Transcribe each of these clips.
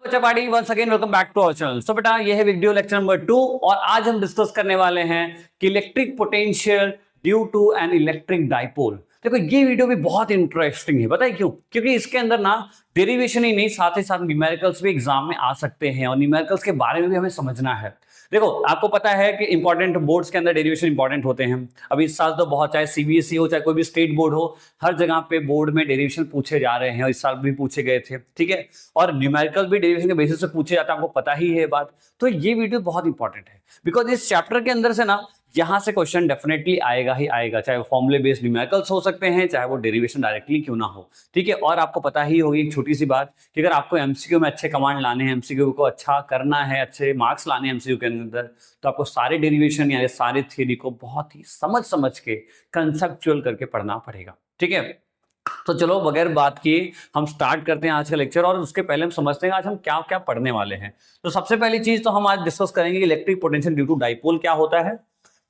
बच्चा party once again welcome back to our channel. So बेटा ये है वीडियो लेक्चर नंबर 2 और आज हम डिस्कस करने वाले हैं कि electric potential due to an electric dipole. देखो ये वीडियो भी बहुत इंटरेस्टिंग है, बताइए क्यों? क्योंकि इसके अंदर ना डेरिवेशन ही नहीं, साथ ही साथ न्यूमेरिकल्स भी एग्जाम में आ सकते हैं और न्यूमेरिकल्स के बारे में भी हमें समझना है। देखो आपको पता है कि इंपॉर्टेंट बोर्ड्स के अंदर डेरिवेशन इंपॉर्टेंट होते हैं। अभी इस साल तो बहुत, चाहे सीबीएसई हो चाहे कोई भी स्टेट बोर्ड हो, हर जगह पे बोर्ड में डेरिवेशन पूछे जा रहे हैं और इस साल भी पूछे गए थे, ठीक है। और न्यूमेरिकल भी डेरिवेशन के बेसिस से पूछे जाते हैं, आपको पता ही है बात। तो ये वीडियो बहुत इंपॉर्टेंट है बिकॉज इस चैप्टर के अंदर से ना यहां से क्वेश्चन डेफिनेटली आएगा ही आएगा, चाहे वो फॉर्मूले बेस्ड न्यूमेरिकल्स हो सकते हैं, चाहे वो डेरिवेशन डायरेक्टली क्यों ना हो, ठीक है। और आपको पता ही होगी एक छोटी सी बात कि अगर आपको एमसीक्यू में अच्छे कमांड लाने हैं, एमसीक्यू को अच्छा करना है, अच्छे मार्क्स लाने हैं एमसीक्यू के अंदर, तो आपको सारे डेरिवेशन यानी सारे थ्योरी को बहुत ही समझ के कंसेप्चुअल करके पढ़ना पड़ेगा, ठीक है। तो चलो बगैर बात किए हम स्टार्ट करते हैं आज का लेक्चर और उसके पहले हम समझते हैं आज हम क्या क्या पढ़ने वाले हैं। तो सबसे पहली चीज तो हम आज डिस्कस करेंगे electric potential due to dipole क्या होता है,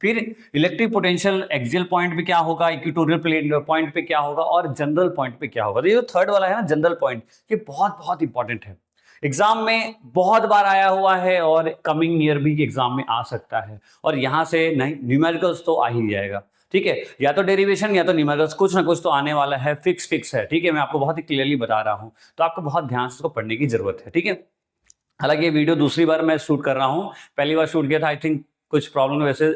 फिर इलेक्ट्रिक पोटेंशियल एक्सियल पॉइंट पे क्या होगा, इक्वेटोरियल प्लेन पॉइंट पे क्या होगा और जनरल पॉइंट पे क्या होगा। तो ये जो थर्ड वाला है ना जनरल पॉइंट, ये बहुत बहुत इंपॉर्टेंट है, एग्जाम में बहुत बार आया हुआ है और कमिंग ईयर भी एग्जाम में आ सकता है। और यहां से नहीं न्यूमेरिकल्स तो आ ही जाएगा, ठीक है। या तो डेरिवेशन या तो न्यूमेरिकल्स, कुछ ना कुछ तो आने वाला है, फिक्स है, ठीक है। मैं आपको बहुत ही क्लियरली बता रहा हूं, तो आपको बहुत ध्यान से इसको पढ़ने की जरूरत है, ठीक है। हालांकि ये वीडियो दूसरी बार मैं शूट कर रहा हूं, पहली बार शूट किया था, आई थिंक कुछ प्रॉब्लम वैसे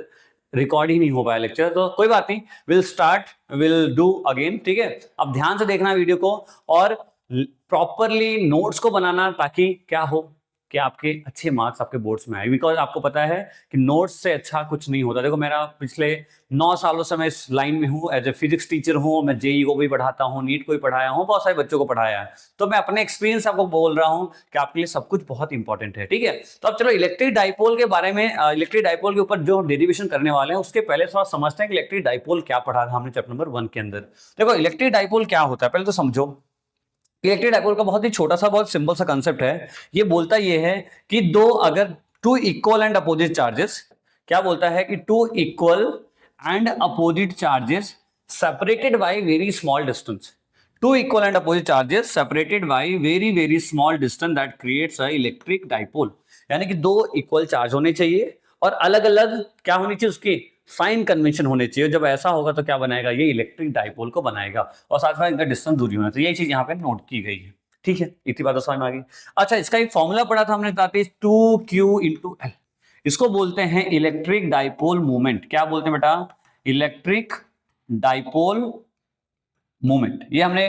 रिकॉर्ड ही नहीं हो पाया लेक्चर, तो कोई बात नहीं, विल डू अगेन, ठीक है। अब ध्यान से देखना वीडियो को और प्रॉपरली नोट्स को बनाना, ताकि क्या हो कि आपके अच्छे मार्क्स आपके बोर्ड्स में आए। बिकॉज आपको पता है कि नोट्स से अच्छा कुछ नहीं होता। देखो मेरा पिछले 9 सालों से मैं इस लाइन में हूँ, एज ए फिजिक्स टीचर हूँ, मैं जेई को भी पढ़ाता हूँ, नीट को भी पढ़ाया हूँ, बहुत सारे बच्चों को पढ़ाया है। तो मैं अपने एक्सपीरियंस आपको बोल रहा हूँ कि आपके लिए सब कुछ बहुत इंपॉर्टेंट है, ठीक है। तो अब चलो इलेक्ट्रिक डाइपोल के बारे में, इलेक्ट्रिक डाइपोल के ऊपर जो डेरिवेशन करने वाले हैं उसके पहले थोड़ा समझते हैं कि इलेक्ट्रिक डाइपोल क्या पढ़ा था हमने चैप्टर नंबर 1 के अंदर। देखो इलेक्ट्रिक डाइपोल क्या होता है पहले तो समझो। इलेक्ट्रिक डाइपोल का बहुत ही छोटा सा बहुत सिंपल सा कंसेप्ट है। ये बोलता ये है कि two equal and opposite charges, क्या बोलता है कि two equal and opposite charges separated by very small distance, two equal and opposite charges separated by very small distance that creates a electric dipole. यानी कि दो इक्वल चार्ज होने चाहिए और अलग अलग क्या होनी चाहिए, उसकी साइन कन्वेंशन होने चाहिए। जब ऐसा होगा तो क्या बनाएगा, ये इलेक्ट्रिक डाइपोल को बनाएगा और साथ में इनका डिस्टेंस दूरी होना चाहिए। यही चीज यहाँ पे नोट की गई है, ठीक है। इतनी बात तो समझ में आ गई। अच्छा, इसका एक फॉर्मूला पढ़ा था हमने, 2q/L, इसको बोलते हैं इलेक्ट्रिक डाइपोल मोमेंट। क्या बोलते हैं बेटा? Electric dipole moment. ये हमने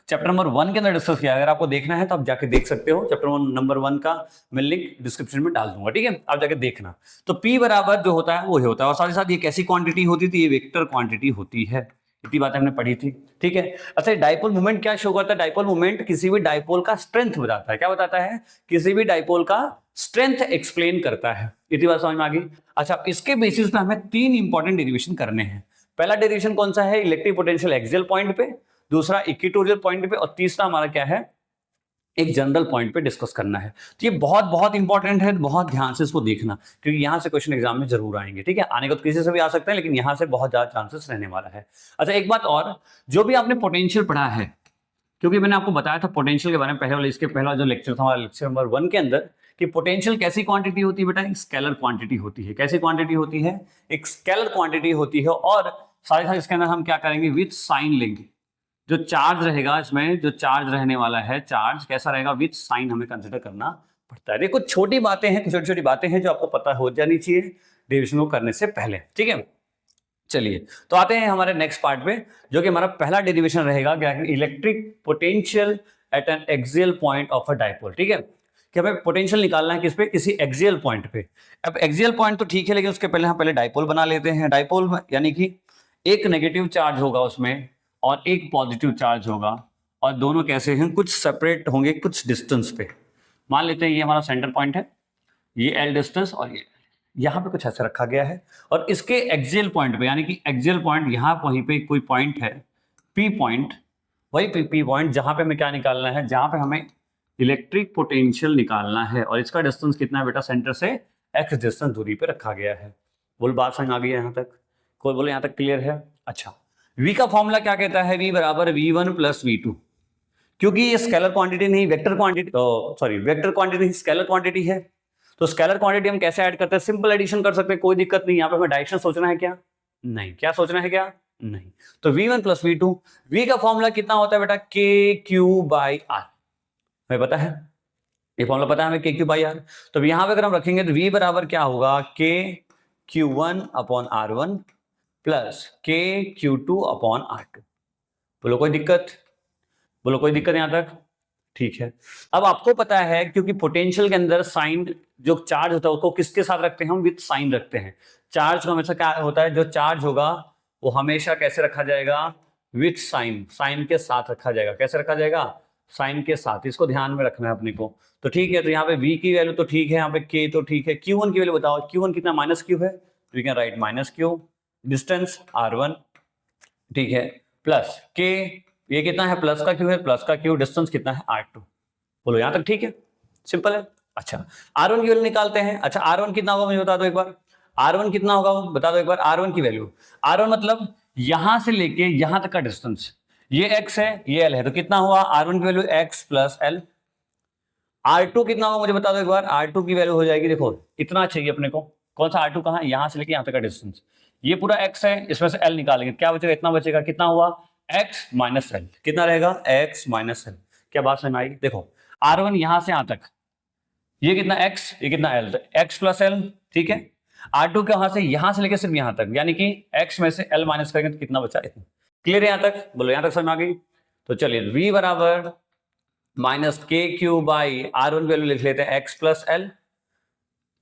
चैप्टर नंबर 1 के अंदर डिस्कस किया। अगर आपको देखना है तो आप जाके देख सकते हो, चैप्टर नंबर 1 का मैं लिंक डिस्क्रिप्शन में डाल दूंगा, ठीक है, आप जाके देखना। तो P बराबर जो होता है वो होता है, और साथ ही साथ ये कैसी क्वांटिटी होती थी, ये वेक्टर क्वांटिटी होती है। इतनी बात हमने पढ़ी थी, ठीक है। अच्छा, डाइपोल मोमेंट क्या शो करता है? डाइपोल मोमेंट किसी भी डाइपोल का स्ट्रेंथ बताता है। क्या बताता है? किसी भी डाइपोल का स्ट्रेंथ एक्सप्लेन करता है। इतनी बात समझ में आ गई। अच्छा, इसके बेसिस पे हमें 3 इंपॉर्टेंट डेरिवेशन करने हैं। पहला डेरिवेशन कौन सा है? इलेक्ट्रिक पोटेंशियल एक्सियल पॉइंट पे, दूसरा इक्वेटोरियल पॉइंट पे, और तीसरा हमारा क्या है, एक जनरल पॉइंट पे डिस्कस करना है। तो ये बहुत बहुत इंपॉर्टेंट है, बहुत ध्यान से इसको देखना, क्योंकि यहां से क्वेश्चन एग्जाम में जरूर आएंगे, ठीक है। आने को तो किसी से भी आ सकते हैं, लेकिन यहां से बहुत ज्यादा चांसेस रहने वाला है। अच्छा, एक बात और, जो भी आपने पोटेंशियल पढ़ा है, क्योंकि मैंने आपको बताया था पोटेंशियल के बारे में पहले वाले, इसके पहला जो लेक्चर था हमारा लेक्चर नंबर 1 के अंदर, कि पोटेंशियल कैसी क्वांटिटी होती है बेटा? एक स्केलर क्वांटिटी होती है। कैसी क्वांटिटी होती है? एक स्केलर क्वांटिटी होती है। और साथ ही साथ इसके अंदर हम क्या करेंगे, विथ साइन लेंगे। जो चार्ज रहेगा इसमें, जो चार्ज रहने वाला है, चार्ज कैसा रहेगा, विथ साइन हमें कंसिडर करना पड़ता है। देखो छोटी बातें हैं, छोटी छोटी बातें हैं जो आपको पता हो जानी चाहिए डेरिवेशन को करने से पहले, ठीक है। चलिए तो आते हैं हमारे नेक्स्ट पार्ट पे, जो कि हमारा पहला डेरिवेशन रहेगा, क्या है, electric potential at N axial point of a dipole, ठीक है। कि हमें पोटेंशियल निकालना है किस पे? किसी एक्सियल पॉइंट पे। अब एक्सियल पॉइंट तो ठीक है, लेकिन उसके पहले हम पहले डाइपोल बना लेते हैं। डाइपोल यानी कि एक नेगेटिव चार्ज होगा उसमें और एक पॉजिटिव चार्ज होगा, और दोनों कैसे हैं, कुछ सेपरेट होंगे कुछ डिस्टेंस पे। मान लेते हैं ये हमारा सेंटर पॉइंट है, ये L डिस्टेंस, और ये यहाँ पे कुछ ऐसा रखा गया है। और इसके एक्सियल पॉइंट पे, यानी कि एक्सियल पॉइंट यहाँ वहीं पे कोई पॉइंट है, P पॉइंट, वही P पॉइंट, जहाँ पे हमें क्या निकालना है, जहाँ पे हमें इलेक्ट्रिक पोटेंशियल निकालना है। और इसका डिस्टेंस कितना है बेटा? सेंटर से x डिस्टेंस दूरी पे रखा गया है। बोल बात समझ आ गई है यहाँ तक? कोई बोले यहाँ तक क्लियर है? अच्छा, V का फॉर्मूला क्या कहता है? V बराबर V1 प्लस V2। क्योंकि ये स्केलर क्वांटिटी नहीं vector quantity, sorry vector quantity नहीं स्केलर क्वांटिटी है, तो स्केलर क्वांटिटी हम कैसे ऐड करते हैं, सिंपल एडिशन कर सकते हैं, कोई दिक्कत नहीं। यहाँ पे हमें डायरेक्शन सोचना है क्या, नहीं, क्या सोचना है क्या, नहीं। तो v1 प्लस v2, v का फॉर्मूला कितना होता है बेटा, के क्यू बाई आर, हमें पता है, ये फॉर्मूला पता है हमें, के क्यू बाई आर। तो यहाँ पे अगर हम रखेंगे तो v बराबर क्या होगा, K Q one upon R one plus K Q two upon R two. बोलो कोई दिक्कत, बोलो कोई दिक्कत यहां तक, ठीक है। अब आपको पता है क्योंकि पोटेंशियल के अंदर साइन जो चार्ज होता है उसको किसके साथ रखते हैं, हम विद साइन रखते हैं। चार्ज को हमेशा क्या होता है, जो चार्ज होगा वो हमेशा कैसे रखा जाएगा, विथ साइन, साइन के साथ रखा जाएगा। कैसे रखा जाएगा, साइन के साथ, इसको ध्यान में रखना है अपने को। तो ठीक है, तो यहाँ पे v की वैल्यू तो ठीक है, यहाँ पे k तो ठीक है, q1 की वैल्यू बताओ, q1 कितना, माइनस q है, तो we can write minus q, distance r1, ठीक है, प्लस k, ये कितना है, प्लस का q है, प्लस का q, डिस्टेंस कितना है r2। बोलो यहां तक ठीक है, सिंपल है। अच्छा r1 की वैल्यू निकालते हैं। अच्छा r1 कितना होगा मुझे बता दो एक बार, r1 कितना होगा बता दो एक बार, r1 की वैल्यू, r1 मतलब यहां से लेके यहां तक का डिस्टेंस, ये x है ये l है, तो कितना हुआ r1 की value x plus l। r2 कितना होगा मुझे बता दो एक बार, r2 की वैल्यू हो जाएगी, देखो इतना चाहिए अपने को, कौन सा r2 कहां, यहां से लेके यहां तक का डिस्टेंस, ये पूरा x है, इसमें से l निकालेंगे, क्या बचेगा, इतना बचेगा, कितना हुआ x माइनस l, कितना रहेगा x माइनस l। क्या बात समझ में आई, देखो r1 यहां से यहां तक, ये कितना x, ये कितना l, तो x प्लस l, ठीक है। r2 के वहां से यहां से लेके सिर्फ यहां तक, यानी कि x में से l माइनस करेंगे तो कितना बचा, इतना। क्लियर है यहां तक, बोलो यहां तक समझ में आ गई। तो चलिए v बराबर माइनस के क्यू बाई r1 वैल्यू लिख लेते हैं x plus l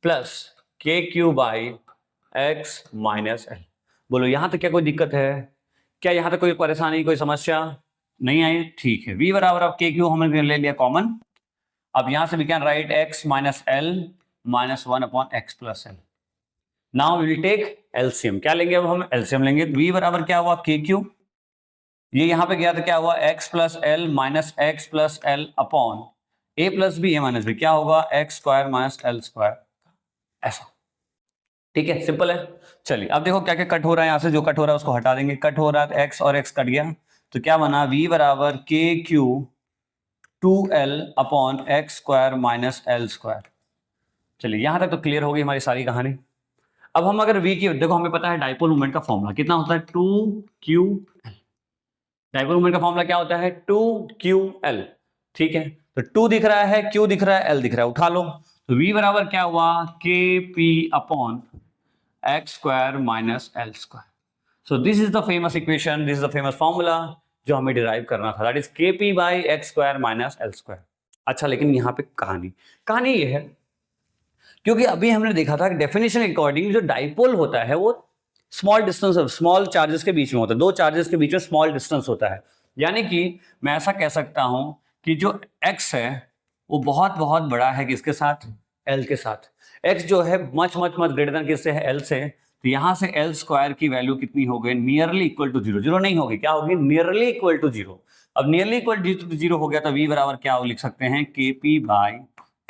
plus K Q by x minus l। बोलो यहां तक क्या कोई दिक्कत है, क्या यहां तक कोई परेशानी, कोई समस्या नहीं आई, ठीक है। v बराबर अब के क्यू हमने ले लिया कॉमन, अब यहां से we can write x minus l minus 1 upon x plus l। Now we will take LCM, क्या लेंगे अब हम, एलसीएम लेंगे। v बराबर क्या हुआ, के क्यू, ये यहां पे गया तो क्या हुआ, x plus L minus X plus L upon A plus B A minus B, क्या होगा X square minus L square, ऐसा, ठीक है, सिंपल है। चलिए अब देखो क्या क्या कट हो रहा है, यहां से जो कट हो रहा है उसको हटा देंगे, कट हो रहा है x और x कट गया, तो क्या बना, v बराबर के Q 2l upon x square minus L square. चलिए यहां तक तो क्लियर हो गई हमारी सारी कहानी। अब हम अगर v की, देखो हमें पता है डाइपोल मोमेंट का फॉर्मूला कितना होता है, 2ql, डाइपोल मोमेंट का फॉर्मूला क्या होता है, 2ql, ठीक है। तो 2 दिख रहा है, q दिख रहा है, l दिख रहा है, उठा लो। तो v बराबर क्या हुआ, kp upon x square minus L square. So this is the famous equation, this is the famous formula जो हमें डिराइव करना था, that is kp by x square minus L square. अच्छा लेकिन यहाँ पे कहानी ये है, क्योंकि अभी हमने देखा था कि डेफिनेशन के अकॉर्डिंग जो डाइपोल होता है वो स्मॉल डिस्टेंस, स्मॉल चार्जेस के बीच में होता है, दो चार्जेस के बीच में स्मॉल डिस्टेंस होता है। यानी कि मैं ऐसा कह सकता हूं कि जो x है वो बहुत बहुत बड़ा है किसके साथ, l के साथ। x जो है much much much greater than किससे है, l से। तो यहां से l स्क्वायर की वैल्यू कितनी हो गई, nearly equal to zero, zero नहीं होगी, क्या होगी, नियरली इक्वल टू जीरो। अब नियरली इक्वल टू जीरो हो गया तो v बराबर क्या लिख सकते हैं, kp बाई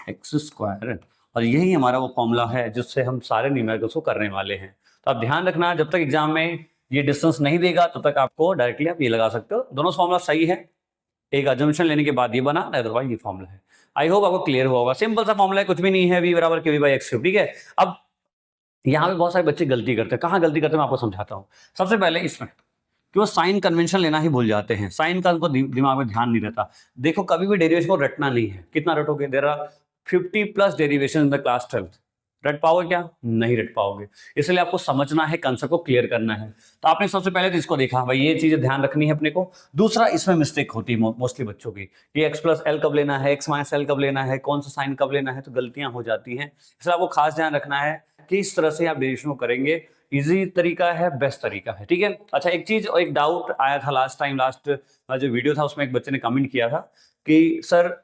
एक्स स्क्वायर, और यही हमारा वो फॉर्मूला है जिससे हम सारे न्यूमेरिकल्स को करने वाले हैं। तो आप ध्यान रखना, जब तक एग्जाम में ये डिस्टेंस नहीं देगा तब तक आपको डायरेक्टली आप ये लगा सकते हो, दोनों फॉर्मूला सही है, एक अजम्पशन लेने के बाद ये बना, अदरवाइज ये फॉर्मूला है। आई होप आपको क्लियर होगा, सिंपल सा फॉर्मूला है, कुछ भी नहीं है, v बराबर के वी बाई एक्स क्यूब, ठीक है। अब यहाँ पे बहुत सारे बच्चे गलती करते हैं, कहाँ गलती करते हैं मैं आपको समझाता हूँ। सबसे पहले इसमें कि वो साइन कन्वेंशन लेना ही भूल जाते हैं, साइन का उनको दिमाग में ध्यान नहीं रहता। देखो कभी भी डेरिवेशन को रटना नहीं है, कितना रटोगे, there are 50+ derivation in the class 12th, रट पाओगे क्या, नहीं रट पाओगे, इसलिए आपको समझना है, कंसेप्ट को क्लियर करना है। तो आपने सबसे पहले तो इसको देखा, भाई ये चीजें ध्यान रखनी है अपने को। दूसरा, इसमें मिस्टेक होती है मोस्टली बच्चों की, ये x प्लस एल कब लेना है, x माइनस एल कब लेना है, कौन सा साइन कब लेना है, तो गलतियां हो जाती हैं। इसलिए आपको खास ध्यान रखना है कि इस तरह से आप डेरिवेशन को करेंगे, इजी तरीका है, बेस्ट तरीका है, ठीक है। अच्छा एक चीज, एक डाउट आया था लास्ट जो वीडियो था उसमें एक बच्चे ने कमेंट किया था कि सर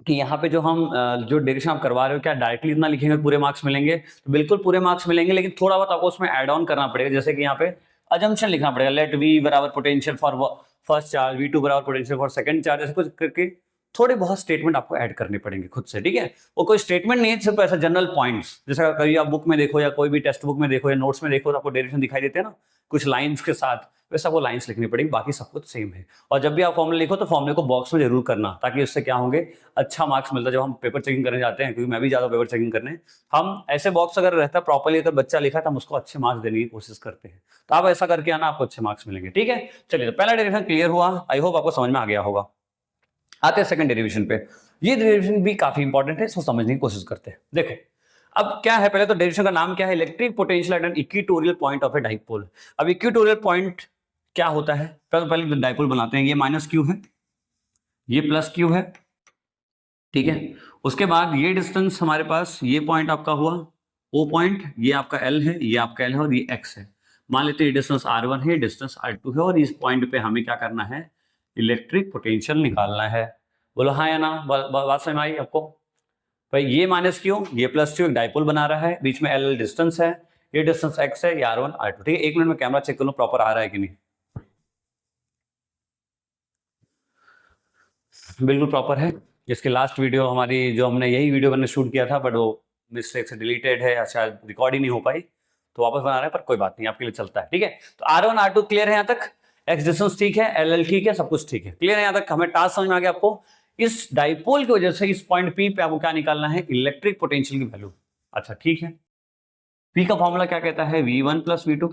कि यहाँ पे जो हम जो डेरिवेशन आप करवा रहे हो क्या डायरेक्टली इतना लिखेंगे पूरे मार्क्स मिलेंगे, तो बिल्कुल पूरे मार्क्स मिलेंगे, लेकिन थोड़ा बहुत आपको उसमें ऐड ऑन करना पड़ेगा, जैसे कि यहाँ पे अजम्पशन लिखना पड़ेगा, लेट v बराबर potential for first charge, v2 बराबर पोटेंशियल फॉर सेकंड चार्ज, ऐसे कुछ करके थोड़े बहुत स्टेटमेंट आपको ऐड करने पड़ेंगे खुद से, ठीक है। वो कोई स्टेटमेंट नहीं है, सिर्फ ऐसा जनरल पॉइंट्स, जैसा कभी आप बुक में देखो या कोई भी टेक्स्ट बुक में देखो या नोट्स में देखो तो आपको डेरिवेशन दिखाई देते हैं ना कुछ लाइंस के साथ, वैसा वो लाइंस लिखनी पड़ेगी, बाकी सब कुछ सेम है। और जब भी आप फॉर्मूला लिखो तो फॉर्मूले को बॉक्स में जरूर करना, ताकि उससे क्या होंगे, अच्छा मार्क्स मिलता है जब हम पेपर चेकिंग करने जाते हैं, क्योंकि मैं भी जाता हूं पेपर चेकिंग करने। हम ऐसे बॉक्स अगर रहता प्रॉपर्ली, अगर बच्चा लिखा तो हम उसको अच्छे मार्क्स देने की कोशिश करते हैं। तो आप ऐसा करके आना, आपको अच्छे मार्क्स मिलेंगे, ठीक है। चलिए, तो पहला डेरिवेशन क्लियर हुआ, आई होप आपको समझ में आ गया होगा। आते हैं सेकंड डेरिवेशन पे। ये डेरिवेशन भी काफी इंपॉर्टेंट है, इसको समझने की कोशिश करते हैं। देखो अब क्या है, पहले तो डेरिवेशन का नाम क्या है, electric potential at an equatorial point of a dipole. अब इक्वेटोरियल पॉइंट क्या होता है, पहले डाइपोल बनाते हैं। ये माइनस क्यू है, ये प्लस क्यू है, ठीक है। उसके बाद ये डिस्टेंस हमारे पास, ये पॉइंट आपका हुआ ओ पॉइंट, ये आपका एल है, ये आपका एल है और ये एक्स है। मान लेते हैं डिस्टेंस r1 है, डिस्टेंस r2 है, और इस पॉइंट पे हमें क्या करना है, इलेक्ट्रिक पोटेंशियल निकालना है। बोलो हाँ या ना, बात समझ में आई आपको। भाई ये माइनस क्यू, ये प्लस क्यू, एक डाइपोल बना रहा है, बीच में एल डिस्टेंस है, ये डिस्टेंस एक्स है, ये r1 r2, ठीक है। एक मिनट में कैमरा चेक कर लो प्रॉपर आ रहा है कि नहीं। बिल्कुल प्रॉपर है। इसके लास्ट वीडियो हमारी जो हमने यही वीडियो मैंने शूट किया था, बट वो मिस्टेक से डिलीटेड है या शायद रिकॉर्ड ही नहीं हो पाई, तो वापस बना रहे हैं, पर कोई बात नहीं, आपके लिए चलता है, ठीक है। तो r1 r2 क्लियर है यहाँ तक, एक्स डिस्टेंस ठीक है, एल ठीक है, सब कुछ ठीक है, क्लियर है यहाँ तक। हमें टास्क समझ में आ गया आपको। इस डाइपोल की वजह से इस पॉइंट पी पे आपको क्या निकालना है, इलेक्ट्रिक पोटेंशियल की वैल्यू। अच्छा ठीक है, पी का फॉर्मूला क्या कहता है, v1 प्लस v2।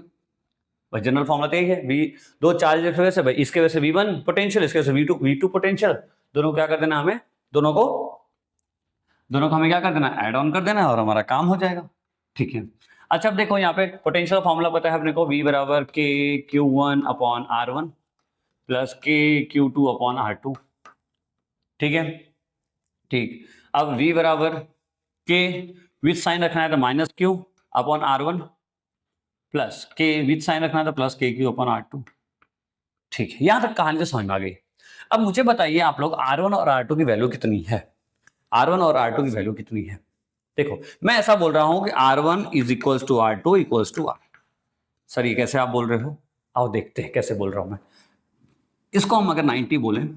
भाई जनरल फॉर्मूला तो यही है, v दो चार्ज की वजह से, भाई इसके वजह से v1 पोटेंशियल, इसके वजह से v2 पोटेंशियल, दोनों को क्या कर देना हमें, दोनों को हमें क्या कर देना, ऐड ऑन कर देना और हमारा काम हो जाएगा, ठीक है। अच्छा अब देखो यहाँ पे पोटेंशियल फॉर्मूला पता है अपने को, v बराबर के q1 अपॉन r1 प्लस के q2 अपॉन r2, ठीक है। ठीक, अब v बराबर के विथ साइन रखना है तो minus Q upon r1 plus के विथ साइन रखना है तो plus K Q upon r2, ठीक है। यहां तक कहानी तो समझ में आ गई। अब मुझे बताइए आप लोग, r1 और r2 की वैल्यू कितनी है, r1 और r2 की वैल्यू कितनी है। देखो मैं ऐसा बोल रहा हूं कि r1 is equals to r2 equals to r। Sir ये कैसे आप बोल रहे हो, आओ देखते हैं कैसे बोल रहा हूं मैं। इसको हम अगर 90 बोलें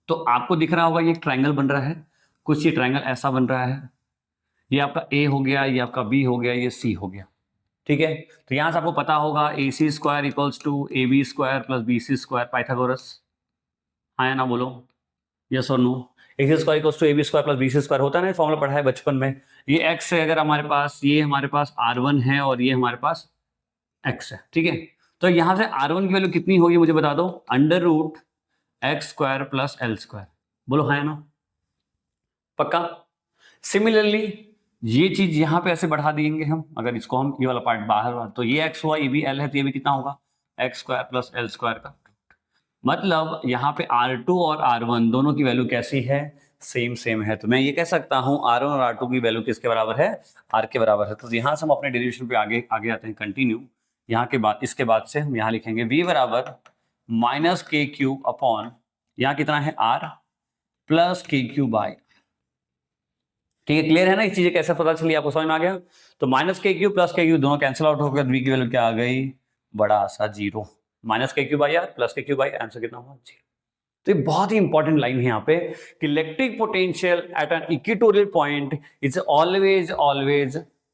तो आपको दिख रहा होगा ये ट्रायंगल बन रहा है, कुछ ये ट्रायंगल ऐसा बन रहा है, ये आपका ए हो गया, ये आपका बी हो गया, ये सी हो गया, ठीक है। तो यहां से आपको पता होगा A C square equals to A B square plus B C square, Pythagoras, हाँ या ना बोलो, यस और no. A C square equals to A B square plus B C square होता है ना, फॉर्मूला पढ़ा है बचपन में। ये एक्स है अगर हमारे पास, ये हमारे पास r1 है और ये हमारे पास x है, ठीक है। तो यहां से r1 की वैल्यू कितनी होगी मुझे बता दो, under root x square plus l square, बोलो हाँ या ना, पक्का। सिमिलरली ये चीज यहां पे ऐसे बढ़ा देंगे हम, अगर इसको हम ये वाला पार्ट बाहर, तो ये x हुआ, ये भी l है, तो ये भी कितना होगा, X square plus l square का। मतलब यहाँ पे r2 और r1 दोनों की वैल्यू कैसी है, सेम है। तो मैं ये कह सकता हूँ r1 और r2 की वैल्यू किसके बराबर है, r के बराबर है। तो यहाँ से हम अपने डेरिवेशन पे आगे आते हैं, कंटिन्यू। यहाँ के बाद, इसके बाद से हम यहाँ लिखेंगे v बराबर माइनस के क्यू अपॉन, यहाँ कितना है r plus K Q by, ठीक है। क्लियर है ना, ये चीजें कैसे पता चली आपको, समझ में आ गया। तो माइनस के क्यू प्लस के क्यू दोनों कैंसिल आउट हो गया, v की वैल्यू क्या आ गई, बड़ा सा 0, माइनस के Q by are plus K Q by, answer कितना हुआ 0। तो ये बहुत ही इंपॉर्टेंट लाइन है यहाँ पे कि electric potential at an equatorial point is always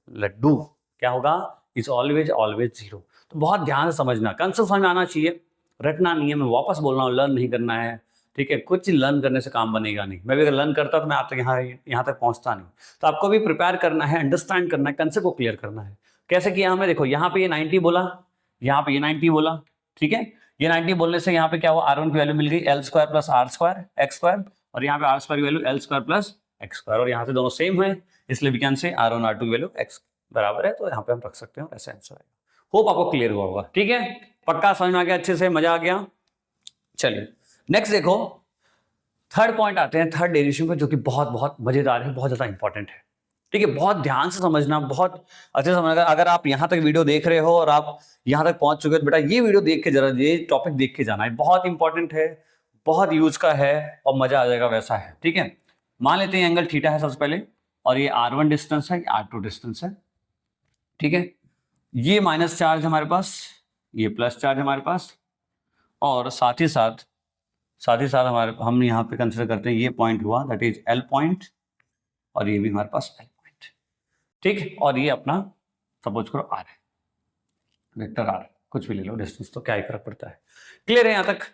laddu, क्या होगा, इज ऑलवेज 0। तो बहुत ध्यान से समझना, कंसेप्ट समझ में आना चाहिए, रटना नहीं है। मैं वापस बोल रहा हूँ, लर्न नहीं करना है, ठीक है। कुछ लर्न करने से काम बनेगा नहीं। मैं भी अगर लर्न करता तो मैं आप तक यहाँ तक पहुंचता नहीं। तो आपको भी प्रिपेयर करना है, अंडरस्टैंड करना है, कंसेप्ट को क्लियर करना है। कैसे किया हमें, देखो यहाँ पे ये 90 बोला, यहाँ पे ये 90 बोला, ठीक है। ये 90 बोलने से यहाँ पे क्या हुआ, r1 की वैल्यू मिल गई l square plus r square x square, और यहाँ पे आर स्क्वायर की value l square plus x square, और यहाँ से दोनों सेम हुए, इसलिए we can say r1 r2 की वैल्यू x बराबर है। तो यहाँ पे हम रख सकते हैं, ऐसा आंसर आएगा। होप आपको क्लियर हुआ होगा, ठीक है, पक्का समझ में आ गया, अच्छे से मजा आ गया। चलिए नेक्स्ट देखो, थर्ड पॉइंट आते हैं, थर्ड डेरिवेशन पे, जो कि बहुत मजेदार है, बहुत ज्यादा इंपॉर्टेंट है, ठीक है। बहुत ध्यान से समझना, बहुत अच्छे से समझना। अगर आप यहाँ तक वीडियो देख रहे हो और आप यहाँ तक पहुंच चुके हो तो बेटा ये वीडियो देख के जरा, ये टॉपिक देख के जाना है, बहुत इंपॉर्टेंट है, बहुत यूज का है और मजा आ जाएगा, वैसा है, ठीक है। मान लेते हैं एंगल थीटा है सबसे पहले, और ये r1 डिस्टेंस है, r2 डिस्टेंस है, ठीक है। ये माइनस चार्ज हमारे पास, ये प्लस चार्ज हमारे पास, और साथ ही साथ साथ ही साथ हम यहाँ पे कंसिडर करते हैं ये पॉइंट हुआ, दैट इज एल पॉइंट, और ये भी हमारे पास एल पॉइंट, ठीक है। और ये अपना सपोज करो आर है, वेक्टर आर, कुछ भी ले लो डिस्टेंस, तो क्या ही फर्क पड़ता है। क्लियर है यहाँ तक?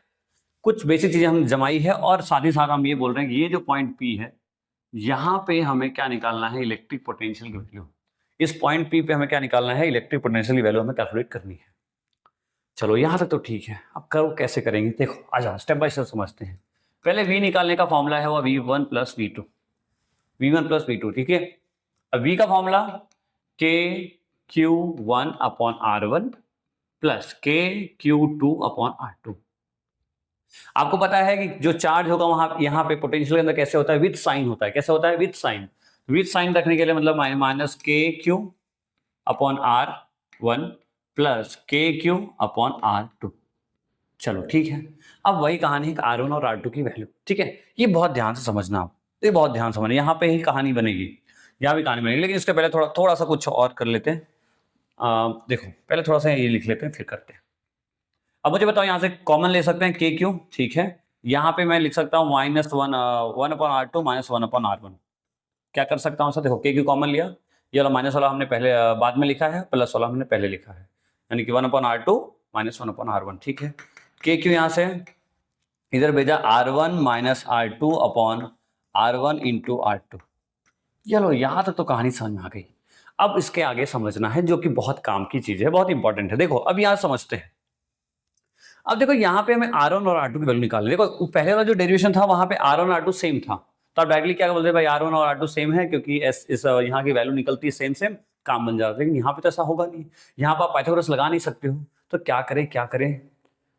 कुछ बेसिक चीजें हम जमाई है, और साथ ही साथ हम ये बोल रहे हैं कि ये जो पॉइंट पी है, यहाँ पे हमें क्या निकालना है, इलेक्ट्रिक पोटेंशियल की वैल्यू। इस पॉइंट पी पे हमें क्या निकालना है, इलेक्ट्रिक पोटेंशियल की वैल्यू हमें कैलकुलेट करनी है। चलो यहाँ तक तो ठीक है। अब करो कैसे करेंगे, देखो आ जाओ स्टेप बाय स्टेप समझते हैं। पहले V निकालने का फॉर्मूला है वो V1 plus V2, V1 plus V2, ठीक है। अब V का formula KQ1 upon R1 plus KQ2 upon R2। आपको पता है कि जो चार्ज होगा वहां यहाँ पे पोटेंशियल के अंदर कैसे होता है, विद साइन होता है। कैसे होता है, विद साइन। विद साइन रखने के लिए मतलब minus KQ upon R1 plus KQ upon R2। चलो ठीक है। अब वही कहानी है R1 और R2 की वैल्यू, ठीक है। ये बहुत ध्यान से समझना आप, ये बहुत ध्यान से समझना, यहाँ पे ही कहानी बनेगी, यहाँ भी कहानी बनेगी। लेकिन इसके पहले थोड़ा सा कुछ और कर लेते हैं। देखो पहले थोड़ा सा ये लिख लेते हैं, फिर करते हैं। अब मुझे बताओ, यहाँ से कॉमन ले सकते हैं KQ, ठीक है। यहाँ पे मैं लिख सकता हूँ -1 अपॉन R2 -1 अपॉन R1। क्या कर सकता हूँ सर, देखो KQ कॉमन लिया, ये वाला माइनस वाला हमने पहले बाद में लिखा है, प्लस वाला हमने पहले लिखा है, यानी कि 1 अपॉन R2 -1 अपॉन R1, ठीक है। KQ यहाँ से इधर भेजा R1 minus R2 upon R1 into R2। चलो यहाँ तक तो कहानी समझ में आ गई। अब इसके आगे समझना है, जो कि बहुत काम की चीज है, बहुत इंपॉर्टेंट है। देखो अब यहाँ समझते हैं। अब देखो यहाँ पे हमें R1 और R2 की वैल्यू निकालनी है। देखो पहले वाला जो डेरिवेशन था वहां पे R1 और R2 सेम था, तो आप डायरेक्टली क्या बोलते हैं भाई R1 और R2 सेम है, क्योंकि इस यहाँ की वैल्यू निकलती है सेम सेम, काम बन जाता है। लेकिन यहाँ पे तो ऐसा होगा नहीं, यहाँ पर आप पाइथागोरस लगा नहीं सकते हो। तो क्या करें क्या करें,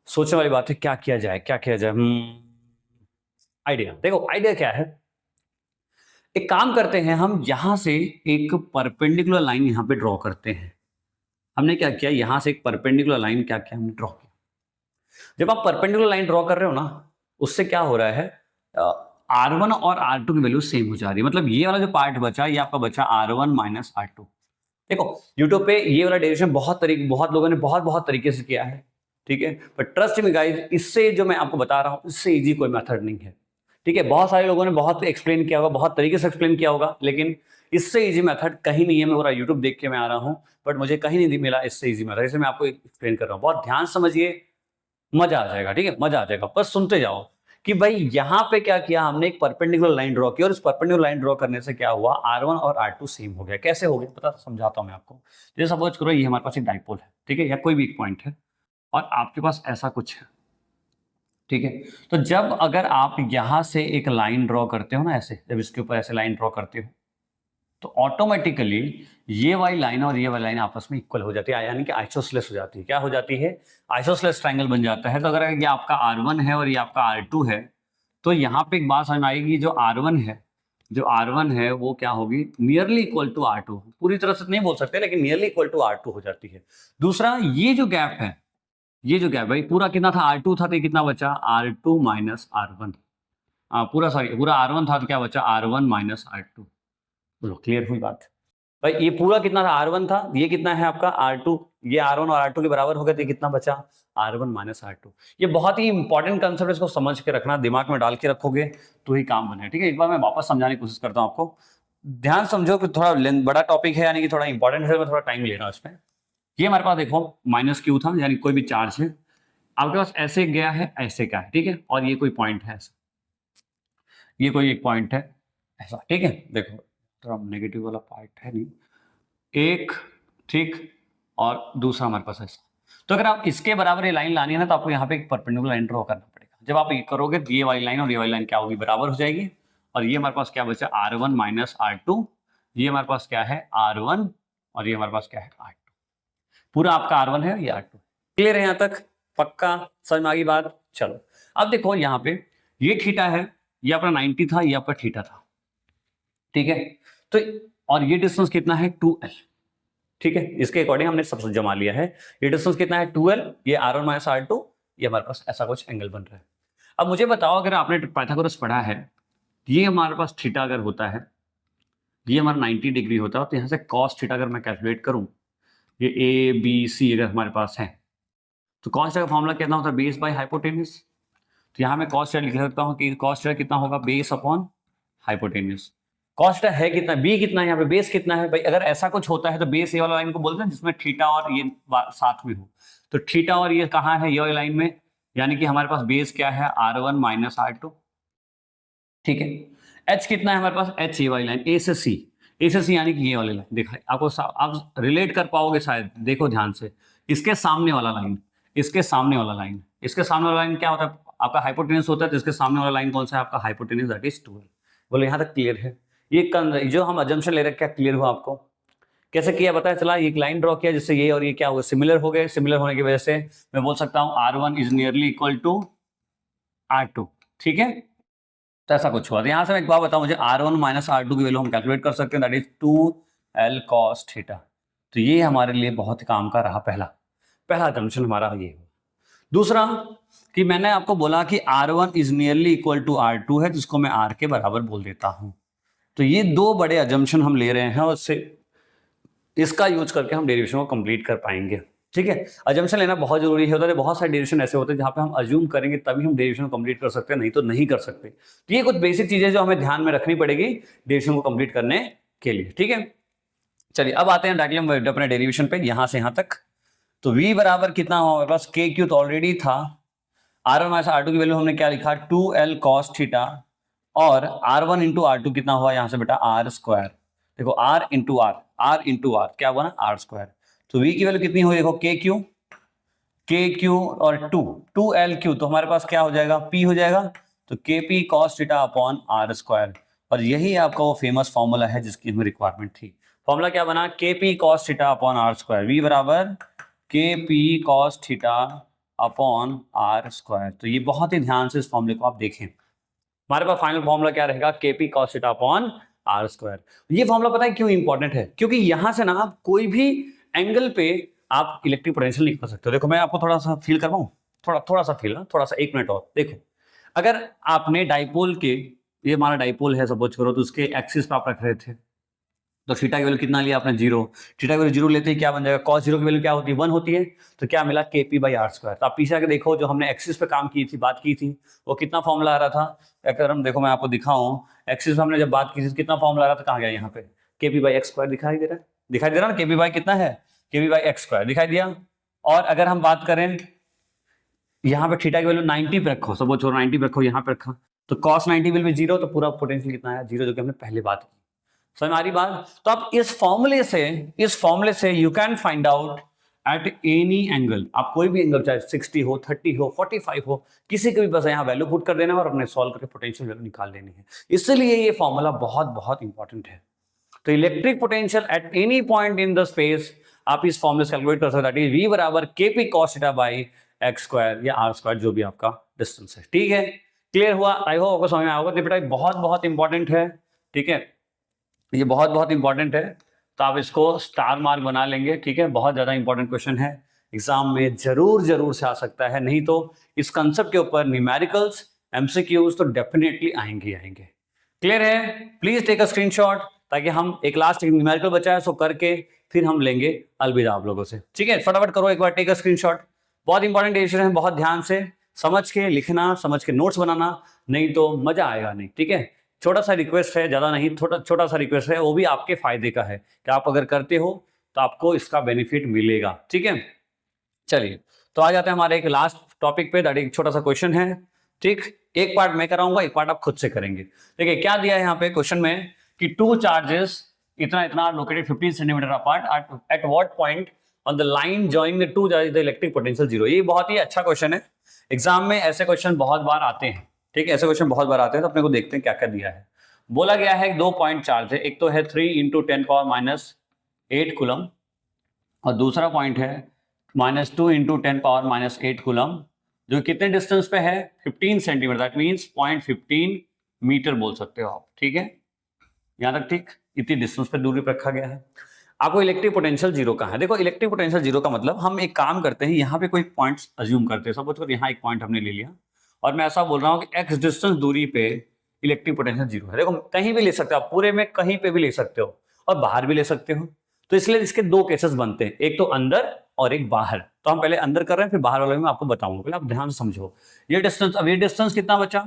सोचने वाली बात है। क्या किया जाए, क्या किया जाए? आइडिया, देखो आइडिया क्या है, एक काम करते हैं, हम यहां से एक परपेंडिकुलर लाइन यहाँ पे ड्रॉ करते हैं। हमने क्या किया, यहां से एक परपेंडिकुलर लाइन क्या किया, हमने ड्रॉ किया। जब आप परपेंडिकुलर लाइन ड्रॉ कर रहे हो ना, उससे क्या हो रहा है, R1 और R2 की वैल्यू सेम हो जा रही है। मतलब ये वाला जो पार्ट बचा, ये आपका बचा R1 माइनस R2। देखो यूट्यूब पे ये वाला डेरिवेशन बहुत लोगों ने बहुत तरीके से किया है, ठीक है। बट ट्रस्ट मी गाइस, इससे जो मैं आपको बता रहा हूं, इससे इजी कोई मेथड नहीं है, ठीक है। बहुत सारे लोगों ने बहुत एक्सप्लेन किया होगा, बहुत तरीके से एक्सप्लेन किया होगा, लेकिन इससे इजी मेथड कहीं नहीं है। मैं पूरा यूट्यूब देख के मैं आ रहा हूं, बट मुझे कहीं नहीं मिला इससे इजी मेथड, इसलिए मैं आपको एक्सप्लेन कर रहा हूं। बहुत ध्यान समझिए, मजा आ जाएगा, ठीक है, मजा आ जाएगा। बस सुनते जाओ कि भाई यहाँ पे क्या किया हमने, एक परपेंडिकुलर लाइन ड्रॉ की, और इस परपेंडिकुलर लाइन ड्रॉ करने से क्या हुआ, R1 और R2 सेम हो गया। कैसे हो गया पता, समझाता हूं मैं आपको। जैसे सपोज करो ये हमारे पास एक डाइपोल है, ठीक है, या कोई भी एक पॉइंट है, और आपके पास ऐसा कुछ है, ठीक है। तो जब अगर आप यहां से एक लाइन ड्रॉ करते हो ना, ऐसे जब इसके ऊपर ऐसे लाइन ड्रॉ करते हो, तो ऑटोमेटिकली ये वाली लाइन और ये वाली लाइन आपस में इक्वल हो जाती है, यानी कि आइसोसेलेस हो जाती है। क्या हो जाती है, आइसोसेलेस ट्रायंगल बन जाता है। तो अगर ये आपका R1 है और ये आपका R2 है, तो यहाँ पे एक बात समझ में आएगी, जो R1 है वो क्या होगी, नियरली इक्वल टू R2। पूरी तरह से नहीं बोल सकते, लेकिन नियरली इक्वल टू R2 हो जाती है। दूसरा, ये जो गैप है, ये जो गैप भाई पूरा कितना था, R2 था, तो ये कितना बचा, R2 माइनस R1। पूरा R1 था, तो क्या बचा, R1 माइनस R2। बोलो क्लियर हुई बात भाई? ये पूरा कितना था, R1 था, ये कितना है आपका R2, ये R1 और R2 के बराबर हो गया, तो ये कितना बचा, R1 माइनस R2। ये बहुत ही इंपॉर्टेंट कंसेप्ट, इसको समझ के रखना, दिमाग में डाल के रखोगे तो ही काम बने, ठीक है। एक बार मैं वापस समझाने की कोशिश करता हूं आपको, ध्यान समझो कि थोड़ा बड़ा टॉपिक है, यानी कि थोड़ा इंपॉर्टेंट है, मैं थोड़ा टाइम ले रहा हूं इसमें। ये हमारे पास देखो माइनस Q था, यानी कोई भी चार्ज है आपके पास, ऐसे गया है, ऐसे क्या है, ठीक है। और ये कोई पॉइंट है ऐसा, ये कोई एक पॉइंट है ऐसा, ठीक है। देखो थोड़ा नेगेटिव वाला पार्ट है नहीं, एक, ठीक, और दूसरा हमारे पास ऐसा। तो अगर आप इसके बराबर ये लाइन लानी है ना, तो आपको यहाँ पे एक परपेंडिकुलर लाइन ड्रॉ करना पड़ेगा। जब आप ये करोगे तो ये वाली लाइन और ये वाली लाइन क्या होगी, बराबर हो जाएगी। और ये हमारे पास क्या बचा, R1 माइनस R2। ये हमारे पास क्या है, R1, और ये हमारे पास क्या है, R2। पूरा आपका R1 है, ये R2। क्लियर है यहाँ तक, पक्का समझ में आ गई बात? चलो अब देखो यहाँ पे ये थीटा है, ये अपना 90 था, ये आपका थीटा था, ठीक है। तो और ये डिस्टेंस कितना है, 2L, ठीक है। इसके अकॉर्डिंग हमने सब जमा लिया है। ये डिस्टेंस कितना है, 2L, ये R1 माइनस R2, ये हमारे पास ऐसा कुछ एंगल बन रहा है। अब मुझे बताओ, अगर आपने पाइथागोरस पढ़ा है, ये हमारे पास थीटा अगर होता है, ये हमारा 90 डिग्री होता है, तो यहाँ से कॉस थीटा अगर मैं कैलकुलेट करूं, ये A B C अगर हमारे पास है, तो कॉस थीटा का फॉर्मूला कितना होता है, बेस बाय हाइपोटेन्यूज। तो यहाँ मैं कॉस थीटा लिख सकता हूँ कि कॉस थीटा कितना होगा, base upon hypotenuse. Cos theta है कितना, बी कितना है, यहाँ पे बेस कितना है भाई। अगर ऐसा कुछ होता है तो बेस ये वाला लाइन को बोलते हैं जिसमें थीटा और ये साथ में हो। तो थीटा और ये कहाँ है, ये वाली लाइन में, यानी कि हमारे पास बेस क्या है, R1 माइनस R2। ठीक है, एच कितना है हमारे पास, एच ये वाली लाइन ए से सी, ए से सी यानी कि ये वाली लाइन। देखा आपको, आप रिलेट कर पाओगे शायद, देखो ध्यान से, इसके सामने वाला लाइन, इसके सामने वाला लाइन, इसके सामने वाला लाइन क्या होता है आपका, हाइपोटेन्यूज होता है। तो इसके सामने वाला लाइन कौन सा है आपका, हाइपोटेन्यूज, दैट इज 12। बोले यहाँ तक क्लियर है। ये जो हम अजम्पशन ले रहे हैं क्या क्लियर हुआ आपको, कैसे किया बताया चला। एक लाइन ड्रॉ किया जिससे ये और ये क्या हो गए, सिमिलर हो गए। सिमिलर होने की वजह से मैं बोल सकता हूँ R1 is nearly equal to R2। ठीक है, तो ऐसा कुछ हुआ। तो यहाँ से मैं एक बात बताऊं, मुझे R1 माइनस R2 की वैल्यू हम कैलकुलेट कर सकते हैं, that is 2L cos theta. तो ये हमारे लिए बहुत काम का रहा, पहला अजम्पशन हमारा ये हुआ। दूसरा कि मैंने आपको बोला कि R1 is nearly equal to R2 है, जिसको मैं R के बराबर बोल देता हूं। तो ये दो बड़े अजम्पशन हम ले रहे हैं और उससे इसका यूज करके हम डेरिवेशन को कंप्लीट कर पाएंगे। ठीक है, अजम्पशन लेना बहुत जरूरी है। होता है बहुत सारे डेरिवेशन ऐसे होते हैं जहां पे हम अज्यूम करेंगे तभी हम डेरिवेशन को कंप्लीट कर सकते हैं, नहीं तो नहीं कर सकते। तो ये कुछ बेसिक चीजें जो हमें ध्यान में रखनी पड़ेगी डेरिवेशन को कंप्लीट करने के लिए। ठीक है, चलिए अब आते हैं डायरेक्टली अपने डेरिवेशन पे, यहां से यहां तक। तो v बराबर कितना हो हमारे पास, के क्यू तो ऑलरेडी था, R1 माइनस R2 की वैल्यू हमने क्या लिखा, 2L cos थीटा, और R1 इंटू R2 कितना हुआ यहाँ से बेटा, R स्क्वायर। देखो R इंटू R क्या हुआ ना, R स्क्वायर। तो v की वैल्यू कितनी हुई देखो, के क्यू और 2L क्यू, तो हमारे पास क्या हो जाएगा, P हो जाएगा। तो KP cos theta upon R square. और यही आपका वो फेमस फॉर्मूला है जिसकी हमें रिक्वायरमेंट थी। फॉर्मूला क्या बना, KP cos theta upon R square, v बराबर KP cos theta upon R square. तो ये बहुत ही ध्यान से इस फॉर्मूले को आप देखें। हमारे पास फाइनल फॉर्मूला क्या रहेगा, KP cos theta upon R square. ये फॉर्मूला पता है क्यों इंपॉर्टेंट है, क्योंकि यहां से ना आप कोई भी एंगल पे आप इलेक्ट्रिक पोटेंशियल लिख सकते हो। देखो मैं आपको थोड़ा सा फील करवाऊं, थोड़ा सा फील, थोड़ा सा 1 मिनट और देखो। अगर आपने डाइपोल के, ये हमारा डाइपोल है सपोज करो, तो उसके एक्सिस पे आप रख रहे थे, तो थीटा की वैल्यू कितना लिया आपने, 0। थीटा की वैल्यू 0 लेते ही क्या बन जाएगा, cos 0 की वैल्यू क्या होती है, 1 होती है। तो क्या मिला, KP बाई R स्क्वायर। तो आप पीछे आके देखो, जो हमने एक्सिस पे काम की थी, बात की थी, वो कितना फॉर्मूला आ रहा था। अगर हम देखो मैं आपको दिखाऊं, एक्सिस पे हमने जब बात की थी कितना फॉर्मूला आ रहा था, कहाँ गया, यहाँ पे KP बाई एक्स स्क्वायर दिखाई दे रहा है ना, KP बाई कितना है, KP बाई एक्स स्क्वायर दिखाई दिया। और अगर हम बात करें यहाँ पे थीटा की वैल्यू 90 पे रखो, सपोज 90 पे रखो, यहाँ पे रखा, तो cos 90 विल बी 0, तो पूरा पोटेंशियल कितना है, 0, जो कि हमने पहले बात की। समझ आ रही बात। तो आप इस फॉर्मूले से you can find out at any angle, आप कोई भी एंगल, चाहे 60 हो, 30 हो, 45 हो, किसी के भी बस यहाँ वैल्यू पुट कर देना और अपने सॉल्व करके पोटेंशियल वैल्यू निकाल लेनी है। इसलिए ये फॉर्मूला बहुत बहुत इंपॉर्टेंट है। तो electric potential at any point in the space आप इस फॉर्मूले से कैलकुलेट कर सकते हैं, v बराबर KP cos theta by x square या R स्क्वायर, जो भी आपका डिस्टेंस है। ठीक है, क्लियर हुआ, आई होप आपको समझ में आया होगा। तो बेटा बहुत बहुत इंपॉर्टेंट है। ठीक है, ये बहुत बहुत इंपॉर्टेंट है, तो आप इसको स्टार मार्क बना लेंगे। ठीक है, बहुत ज्यादा इंपॉर्टेंट क्वेश्चन है, एग्जाम में जरूर से आ सकता है, नहीं तो इस कंसेप्ट के ऊपर न्यूमेरिकल्स, MCQs तो डेफिनेटली आएंगे। क्लियर है, प्लीज टेक अ स्क्रीनशॉट, ताकि हम एक लास्ट न्यूमेरिकल बचा है सो करके फिर हम लेंगे अलविदा आप लोगों से। ठीक है, फटाफट करो एक बार, टेक अ स्क्रीनशॉट। बहुत इंपॉर्टेंट डिसीजन है, बहुत ध्यान से समझ के लिखना, समझ के नोट्स बनाना, नहीं तो मजा आएगा नहीं। ठीक है, छोटा सा रिक्वेस्ट है, ज्यादा नहीं, छोटा सा रिक्वेस्ट है, वो भी आपके फायदे का है कि आप अगर करते हो तो आपको इसका बेनिफिट मिलेगा। ठीक है, चलिए तो आ जाते हैं हमारे एक लास्ट टॉपिक पे, दैट एक छोटा सा क्वेश्चन है। ठीक, एक पार्ट मैं कराऊंगा, एक पार्ट आप खुद से करेंगे। देखिए क्या दिया है यहाँ पे क्वेश्चन में कि 2 चार्जेस इतना located 15 centimetre apart at what point on the line joining the two the electric potential 0। ये बहुत ही अच्छा क्वेश्चन है, एग्जाम में ऐसे क्वेश्चन बहुत बार आते हैं। ठीक है, ऐसे क्वेश्चन बहुत बार आते हैं, तो अपने को देखते हैं क्या क्या दिया है। बोला गया है 2 पॉइंट चार्ज है, एक तो है 3 × 10⁻⁸ कूलम, और दूसरा पॉइंट है -2 × 10⁻⁸ कूलम, जो कितने डिस्टेंस पे है, 15 सेंटीमीटर, दैट मीन्स 0.15 मीटर बोल सकते हो आप। ठीक है, यहां तक ठीक, इतनी डिस्टेंस पे दूरी पर रखा गया है। आपको इलेक्ट्रिक पोटेंशियल 0 का है। देखो इलेक्ट्रिक पोटेंशियल 0 का मतलब, हम एक काम करते हैं, यहाँ पे कोई पॉइंट्स अज्यूम करते हैं, सपोज करो यहाँ एक पॉइंट हमने ले लिया, और मैं ऐसा बोल रहा हूँ कि x डिस्टेंस दूरी पे इलेक्ट्रिक पोटेंशियल 0 है। देखो कहीं भी ले सकते हो आप, पूरे में कहीं पे भी ले सकते हो और बाहर भी ले सकते हो। तो इसलिए इसके 2 केसेस बनते हैं, एक तो अंदर और एक बाहर। तो हम पहले अंदर कर रहे हैं, फिर बाहर वाले में आपको बताऊंगा, पहले आप ध्यान से समझो। ये डिस्टेंस, अब ये डिस्टेंस कितना बचा,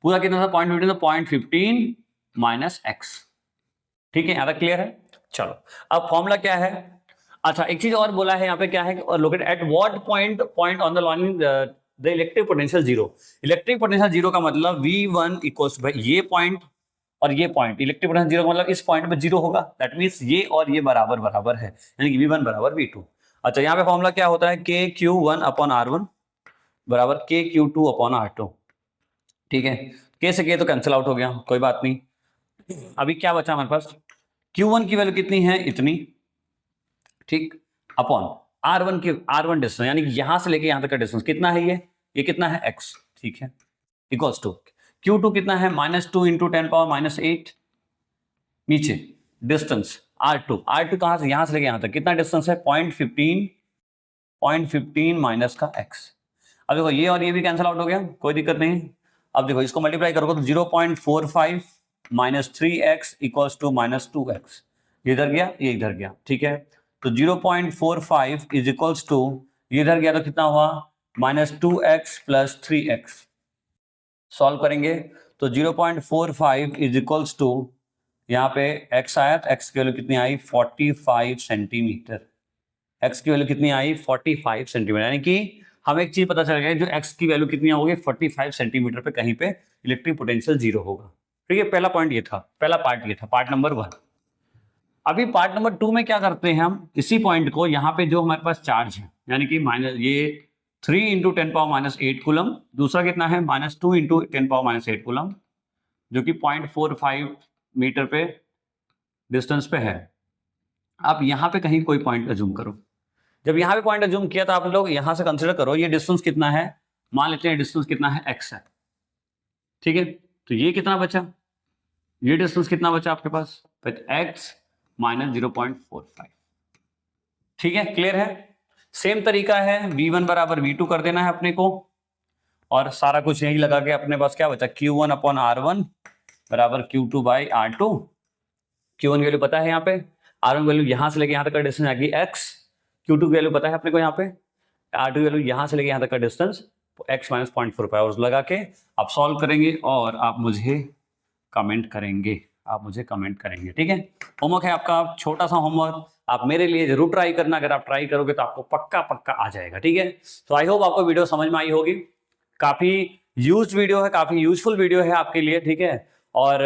पूरा कितना था, 0.15, तो 0.15 माइनस एक्स। ठीक है, यहाँ तक क्लियर है। चलो अब फॉर्मूला क्या है, अच्छा एक चीज और बोला है यहाँ पे, क्या है, locate at what point on the line the electric potential zero. Electric potential zero का मतलब V1 इक्वल्स टू ये पॉइंट और ये पॉइंट, इलेक्ट्रिक पोटेंशियल जीरो का मतलब इस पॉइंट पे जीरो होगा, दैट मींस ये और ये बराबर बराबर है, यानी कि V1 बराबर V2। अच्छा यहाँ पे फॉर्मूला क्या होता है, KQ1 अपॉन R1 बराबर KQ2 अपॉन R2। ठीक है, K से K तो कैंसिल आउट हो गया, कोई बात नहीं। अभी क्या बचा हमारे पास, Q1 की वैल्यू कितनी है, इतनी, ठीक, अपॉन R1 डिस्टेंस, यानी कि यहां से लेके यहां तक का डिस्टेंस कितना है, ये कितना है, x, ठीक है, इक्वल्स टू Q2 कितना है, -2 इंटू 10⁻⁸, नीचे डिस्टेंस R2 कहां से, यहां से लेके यहां तक कितना डिस्टेंस है, 0.15 माइनस का x। अब देखो ये और ये भी कैंसिल आउट हो गया, कोई दिक्कत नहीं। अब देखो इसको मल्टीप्लाई करोगे तो 0.45 minus 3x equals to -2x, ये इधर गया, ये इधर गया, ठीक है। तो 0.45 इज इक्वल्स टू, ये इधर गया तो कितना हुआ, -2x प्लस 3x। सॉल्व करेंगे तो 0.45 इज इक्वल्स टू, यहाँ पे x आया तो x की वैल्यू कितनी आई, 45 सेंटीमीटर। x की वैल्यू कितनी आई, 45 सेंटीमीटर, यानी कि हमें एक चीज पता चल गया, जो x की वैल्यू कितनी होगी, 45 सेंटीमीटर पे कहीं पे इलेक्ट्रिक पोटेंशियल जीरो होगा। ठीक है, पहला पॉइंट ये था, पहला पार्ट ये था, पार्ट नंबर 1। अभी पार्ट नंबर 2 में क्या करते हैं हम, इसी पॉइंट को यहाँ पे जो हमारे पास चार्ज है, यानी कि माइनस ये 3 इंटू 10⁻⁸ कूलम, दूसरा कितना है, -2 इंटू 10⁻⁸ कूलम, जो कि 0.45 मीटर पे डिस्टेंस पे है। आप यहाँ पे कहीं कोई पॉइंट अज्यूम करो, जब यहाँ पे पॉइंट अज्यूम किया तो आप लोग यहाँ से कंसिडर करो, ये डिस्टेंस कितना है, मान लेते हैं डिस्टेंस कितना है, x है, ठीक है। तो ये कितना बचा, ये डिस्टेंस कितना बचा आपके पास, x माइनस 0.45। ठीक है, क्लियर है। सेम तरीका है, V1 बराबर V2 कर देना है अपने को, और सारा कुछ यही लगा के अपने पास क्या बचा, Q1 अपॉन R1 बराबर Q2 by R2। Q1 value पता है यहाँ पे, R1 वैल्यू यहाँ से लेके यहाँ तक का डिस्टेंस आएगी x, Q2 की वैल्यू पता है अपने को यहाँ पे, R2 वैल्यू यहाँ से लेके यहाँ तक का डिस्टेंस x माइनस 0.45, और लगा के आप सॉल्व करेंगे और आप मुझे कमेंट करेंगे, ठीक है। होमवर्क है आपका, छोटा सा होमवर्क, आप मेरे लिए जरूर ट्राई करना, अगर आप ट्राई करोगे तो आपको पक्का आ जाएगा, ठीक है। तो आई होप आपको वीडियो समझ में आई होगी, काफी यूज्ड वीडियो है, काफी यूजफुल वीडियो है आपके लिए, ठीक है। और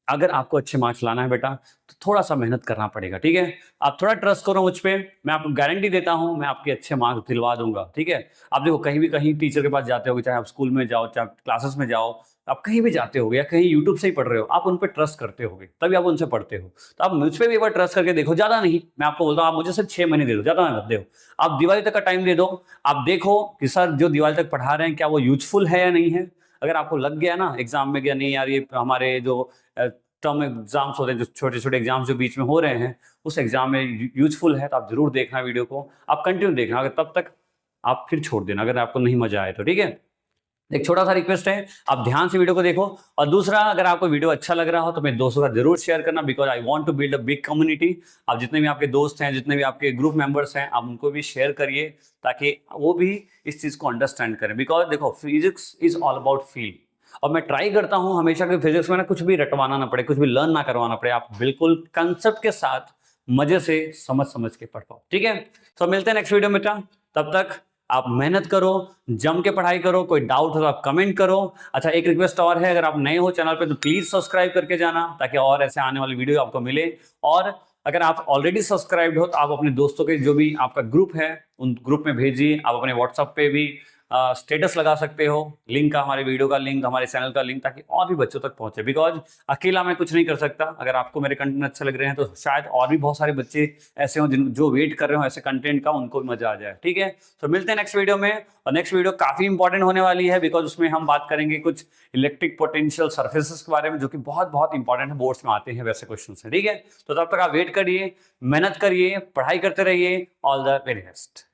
अगर आपको अच्छे मार्क्स लाना है बेटा तो थोड़ा सा मेहनत करना पड़ेगा, ठीक है। आप थोड़ा ट्रस्ट करो मुझ पे, मैं आपको गारंटी देता हूं, मैं आपके अच्छे मार्क्स दिलवा दूंगा, ठीक है। आप देखो कहीं टीचर के पास जाते हो, चाहे आप स्कूल में जाओ, चाहे क्लासेस में जाओ, आप कहीं भी जाते हो या कहीं यूट्यूब से ही पढ़ रहे हो, आप उन पर ट्रस्ट करते होगे, तभी आप उनसे पढ़ते हो। तो आप मुझ पर भी एक बार ट्रस्ट करके देखो, ज्यादा नहीं, मैं आपको बोलता हूँ, आप मुझे सिर्फ 6 महीने दे दो, ज्यादा मत दो, आप दिवाली तक का टाइम दे दो। आप देखो कि सर जो दिवाली तक पढ़ा रहे हैं क्या वो यूजफुल है या नहीं है। अगर आपको लग गया ना एग्जाम में, गया नहीं यार ये हमारे जो टर्म एग्जाम्स होते हैं, जो छोटे छोटे एग्जाम्स जो बीच में हो रहे हैं, उस एग्जाम में यूजफुल है, तो आप जरूर देखना वीडियो को, आप कंटिन्यू देखना, अगर तब तक आप फिर छोड़ देना अगर आपको नहीं मजा आए तो, ठीक है। एक छोटा सा रिक्वेस्ट है, आप ध्यान से वीडियो को देखो, और दूसरा अगर आपको वीडियो अच्छा लग रहा हो तो मेरे दोस्तों का जरूर शेयर करना, because I want to build a big community. आप जितने भी आपके दोस्त हैं, जितने भी आपके ग्रुप मेंबर्स हैं, आप उनको भी शेयर करिए, ताकि वो भी इस चीज को अंडरस्टैंड करें। बिकॉज देखो physics is all about feel, और मैं ट्राई करता हूं हमेशा कि फिजिक्स में ना कुछ भी रटवाना ना पड़े, कुछ भी लर्न ना करवाना पड़े, आप बिल्कुल कंसेप्ट के साथ मजे से समझ के पढ़ पाओ, ठीक है। तो मिलते हैं नेक्स्ट वीडियो में, तब तक आप मेहनत करो, जम के पढ़ाई करो, कोई डाउट हो तो आप कमेंट करो। अच्छा एक रिक्वेस्ट और है, अगर आप नए हो चैनल पे तो प्लीज सब्सक्राइब करके जाना, ताकि और ऐसे आने वाली वीडियो आपको मिले। और अगर आप ऑलरेडी सब्सक्राइब्ड हो तो आप अपने दोस्तों के जो भी आपका ग्रुप है उन ग्रुप में भेजिए, आप अपने व्हाट्सएप पे भी स्टेटस लगा सकते हो, लिंक का, हमारे वीडियो का लिंक, हमारे चैनल का लिंक, ताकि और भी बच्चों तक पहुंचे। बिकॉज अकेला मैं कुछ नहीं कर सकता, अगर आपको मेरे कंटेंट अच्छे लग रहे हैं तो शायद और भी बहुत सारे बच्चे ऐसे हों जो वेट कर रहे हो ऐसे कंटेंट का, उनको भी मजा आ जाए, ठीक है। तो मिलते हैं नेक्स्ट वीडियो में, और नेक्स्ट वीडियो काफी इंपॉर्टेंट होने वाली है, बिकॉज उसमें हम बात करेंगे कुछ इलेक्ट्रिक पोटेंशियल सर्फेसेस के बारे में, जो कि बहुत इंपॉर्टेंट है, बोर्ड्स में आते हैं वैसे क्वेश्चन है, ठीक है। तो तब तक आप वेट करिए, मेहनत करिए, पढ़ाई करते रहिए। All the very best.